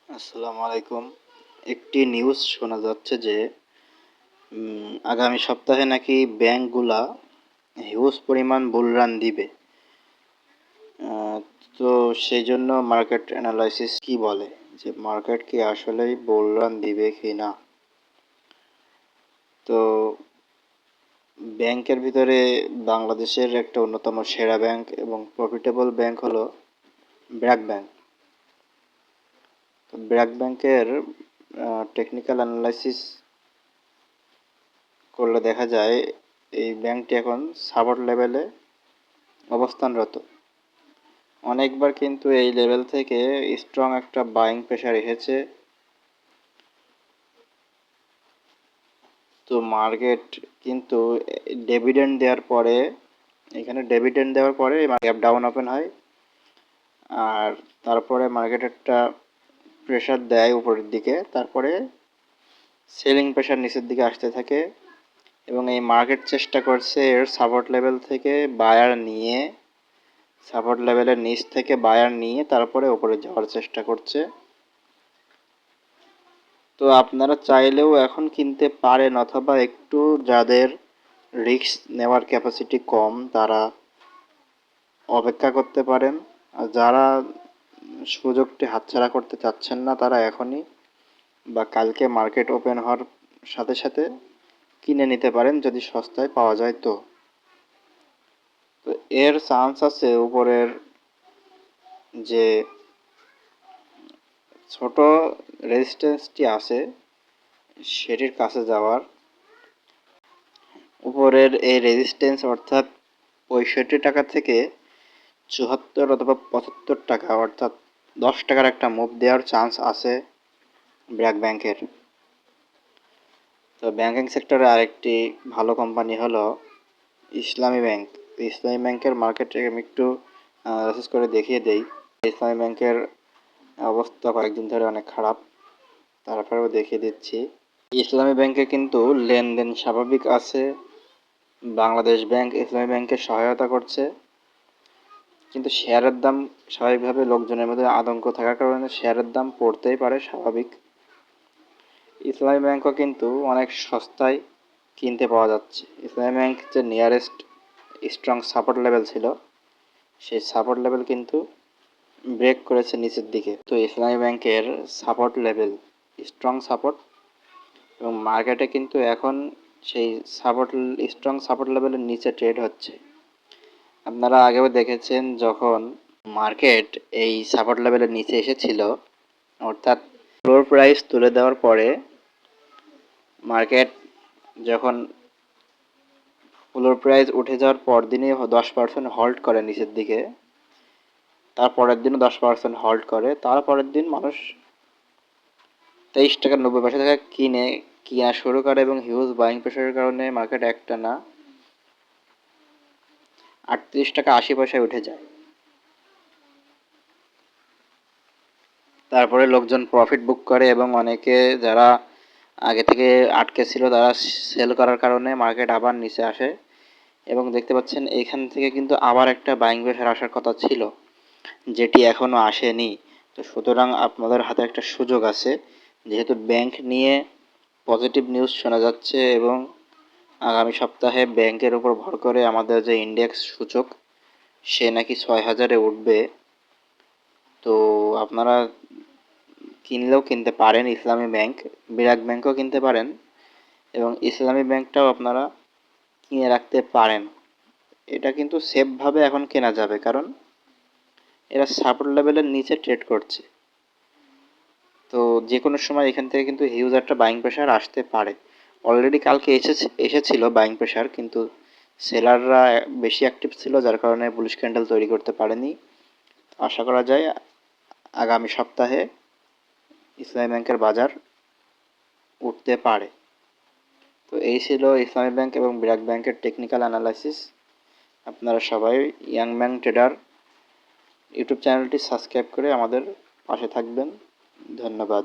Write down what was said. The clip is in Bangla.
আসসালামু আলাইকুম। একটি নিউজ শোনা যাচ্ছে যে আগামী সপ্তাহে নাকি ব্যাংকগুলা হিউজ পরিমাণ বুল রান দিবে। আহ, তো সেই জন্য মার্কেট অ্যানালাইসিস কি বলে যে মার্কেট কি আসলেই বুল রান দিবে কি না। তো ব্যাংকের ভিতরে বাংলাদেশের একটা অন্যতম সেরা ব্যাংক এবং প্রফিটেবল ব্যাংক হলো ব্র্যাক ব্যাংক। তো ব্র্যাক ব্যাংকের টেকনিক্যাল অ্যানালাইসিস করলে দেখা যায় এই ব্যাংকটি এখন সাপোর্ট লেভেলে অবস্থানরত। অনেকবার কিন্তু এই লেভেল থেকে স্ট্রং একটা বাইং প্রেশার এসেছে। তো মার্কেট কিন্তু ডিভিডেন্ড দেওয়ার পরে গ্যাপ ডাউন ওপেন হয়, আর তারপরে মার্কেট একটা প্রেশার দেয় উপরের দিকে, তারপরে সেলিং প্রেশার নিচের দিকে আসতে থাকে এবং এই মার্কেট চেষ্টা করছে এর সাপোর্ট লেভেলের নিচ থেকে বায়ার নিয়ে তারপরে উপরে যাওয়ার চেষ্টা করছে। তো আপনারা চাইলেও এখন কিনতে পারেন, অথবা একটু যাদের রিস্ক নেওয়ার ক্যাপাসিটি কম তারা অপেক্ষা করতে পারেন। আর যারা সুযোগটি হাতছাড়া করতে চাচ্ছেন না তারা এখনই বা কালকে মার্কেট ওপেন হওয়ার সাথে সাথে কিনে নিতে পারেন যদি সস্তায় পাওয়া যায়। তো এর চান্স আছে উপরের যে ছোট রেজিস্ট্যান্সটি আছে সেটির কাছে যাওয়ার। উপরের এই রেজিস্ট্যান্স অর্থাৎ 65 টাকা থেকে 74 অথবা 75 টাকা, অর্থাৎ 10 টাকার একটা মুভ দেওয়ার চান্স আছে ব্র্যাক ব্যাংকের। তো ব্যাংকিং সেক্টরে আরেকটি ভালো কোম্পানি হলো ইসলামী ব্যাংক। ইসলামী ব্যাংকের মার্কেট আমি একটু অ্যানালাইসিস করে দেখিয়ে দেই। ইসলামী ব্যাংকের অবস্থা কয়েকদিন ধরে অনেক খারাপ, তারপরেও দেখিয়ে দিচ্ছি। ইসলামী ব্যাংকে কিন্তু লেনদেন স্বাভাবিক আছে, বাংলাদেশ ব্যাংক ইসলামী ব্যাংকে সহায়তা করছে, কিন্তু শেয়ারের দাম স্বাভাবিকভাবে লোকজনের মধ্যে আতঙ্ক থাকার কারণে শেয়ারের দাম পড়তেই পারে, স্বাভাবিক। ইসলামী ব্যাংকও কিন্তু অনেক সস্তায় কিনতে পাওয়া যাচ্ছে। ইসলামী ব্যাংক যে নিয়ারেস্ট স্ট্রং সাপোর্ট লেভেল ছিল সেই সাপোর্ট লেভেল কিন্তু ব্রেক করেছে নিচের দিকে। তো ইসলামী ব্যাংকের সাপোর্ট লেভেল স্ট্রং সাপোর্ট, এবং মার্কেটে কিন্তু এখন সেই স্ট্রং সাপোর্ট লেভেলের নিচে ট্রেড হচ্ছে। আপনারা আগেও দেখেছেন যখন মার্কেট এই সাপোর্ট লেভেলের নিচে এসেছিল, অর্থাৎ ফ্লোর প্রাইস তুলে দেওয়ার পরে মার্কেট যখন ফ্লোর প্রাইস উঠে যাওয়ার পর দিনই 10% হল্ট করে নিচের দিকে, তারপরের দিনও 10% হল্ট করে, তারপরের দিন মানুষ 23 টাকা 90 পয়সা থেকে কিনা শুরু করে এবং হিউজ বাইং প্রেশারের কারণে মার্কেট একটানা 38 টাকা 80 পয়সায় উঠে যায়। তারপরে লোকজন প্রফিট বুক করে এবং অনেকে যারা আগে থেকে আটকে ছিল তারা সেল করার কারণে মার্কেট আবার নিচে আসে, এবং দেখতে পাচ্ছেন এখান থেকে কিন্তু আবার একটা বাইং প্রেশার আসার কথা ছিল যেটি এখনও আসেনি। তো সুতরাং আপনাদের হাতে একটা সুযোগ আছে, যেহেতু ব্যাংক নিয়ে পজিটিভ নিউজ শোনা যাচ্ছে এবং আগামী সপ্তাহে ব্যাংকের উপর ভর করে আমাদের যে ইন্ডেক্স সূচক সে নাকি 6000-এ উঠবে। তো আপনারা কিনলেও কিনতে পারেন ইসলামী ব্যাংক, ব্র্যাক ব্যাংকও কিনতে পারেন, এবং ইসলামী ব্যাংকটাও আপনারা কিনে রাখতে পারেন। এটা কিন্তু সেফভাবে এখন কেনা যাবে, কারণ এরা সাপোর্ট লেভেলের নিচে ট্রেড করছে। তো যে কোনো সময় এখান থেকে কিন্তু হিউজ একটা বাইং প্রেশার আসতে পারে। অলরেডি কালকে এসেছিল বাইং প্রেশার, কিন্তু সেলাররা বেশি অ্যাক্টিভ ছিল যার কারণে বুলিশ ক্যান্ডেল তৈরি করতে পারেনি। আশা করা যায় আগামী সপ্তাহে ইসলামী ব্যাংকের বাজার উঠতে পারে। তো এই ছিল ইসলামী ব্যাংক এবং ব্র্যাক ব্যাংকের টেকনিক্যাল অ্যানালাইসিস। আপনারা সবাই ইয়াং ব্যাংক ট্রেডার ইউটিউব চ্যানেলটি সাবস্ক্রাইব করে আমাদের পাশে থাকবেন। ধন্যবাদ।